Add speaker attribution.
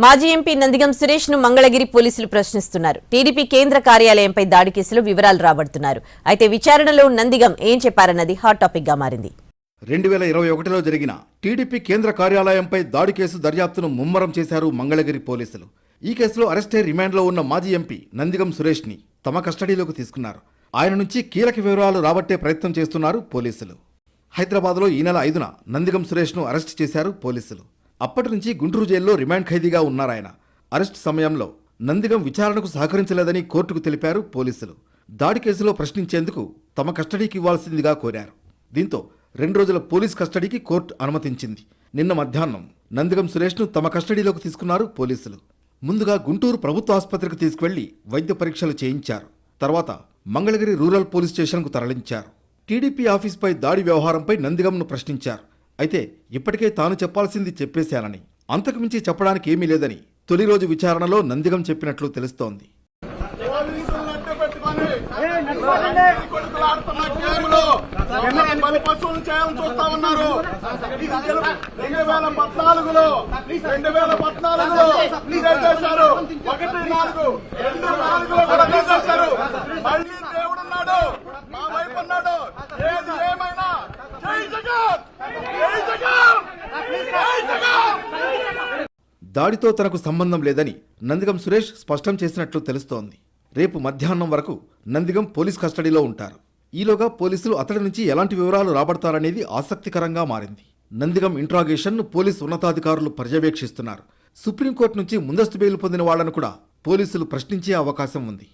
Speaker 1: మాజీ ఎంపీ నందిగం సురేష్ ను మంగళగిరి పోలీసులు ప్రశ్నిస్తున్నారు. టీడీపీ కేంద్ర కార్యాలయంపై దాడి కేసులో వివరాలు రాబడుతున్నారు. అయితే విచారణలో నందిగం ఏం చెప్పారన్నది హాట్ టాపిక్ గా మారింది.
Speaker 2: 2021లో జరిగిన టీడీపీ కేంద్ర కార్యాలయంపై దాడి కేసు దర్యాప్తును ముమ్మరం చేశారు మంగళగిరి పోలీసులు. ఈ కేసులో అరెస్టై రిమాండ్లో ఉన్న మాజీ ఎంపీ నందిగం సురేష్ ని తమ కస్టడీలోకి తీసుకున్నారు. ఆయన నుంచి కీలక వివరాలు రాబట్టే ప్రయత్నం చేస్తున్నారు పోలీసులు. హైదరాబాద్లో ఈ నెల 5న నందిగం సురేష్ ను అరెస్ట్ చేశారు పోలీసులు. అప్పటి నుంచి గుంటూరు జైల్లో రిమాండ్ ఖైదీగా ఉన్నారాయన. అరెస్ట్ సమయంలో నందిగం విచారణకు సహకరించలేదని కోర్టుకు తెలిపారు పోలీసులు. దాడి కేసులో ప్రశ్నించేందుకు తమ కస్టడీకి ఇవ్వాల్సిందిగా కోరారు. దీంతో 2 రోజుల పోలీస్ కస్టడీకి కోర్టు అనుమతించింది. నిన్న మధ్యాహ్నం నందిగం సురేష్ను తమ కస్టడీలోకి తీసుకున్నారు పోలీసులు. ముందుగా గుంటూరు ప్రభుత్వ ఆసుపత్రికి తీసుకువెళ్లి వైద్య పరీక్షలు చేయించారు. తర్వాత మంగళగిరి రూరల్ పోలీస్ స్టేషన్కు తరలించారు. టీడీపీ ఆఫీస్పై దాడి వ్యవహారంపై నందిగంను ప్రశ్నించారు. అయితే ఇప్పటికే తాను చెప్పాల్సింది చెప్పేశానని, అంతకుమించి చెప్పడానికి ఏమీ లేదని తొలి రోజు విచారణలో నందిగం చెప్పినట్లు తెలుస్తోంది. దాడితో తనకు సంబంధం లేదని నందిగం సురేష్ స్పష్టం చేసినట్లు తెలుస్తోంది. రేపు మధ్యాహ్నం వరకు నందిగం పోలీస్ కస్టడీలో ఉంటారు. ఈలోగా పోలీసులు అతడి నుంచి ఎలాంటి వివరాలు రాబడతారనేది ఆసక్తికరంగా మారింది. నందిగం ఇంట్రాగేషన్ను పోలీసు ఉన్నతాధికారులు పర్యవేక్షిస్తున్నారు. సుప్రీంకోర్టు నుంచి ముందస్తు బెయిల్ పొందిన వాళ్లను కూడా పోలీసులు ప్రశ్నించే అవకాశం ఉంది.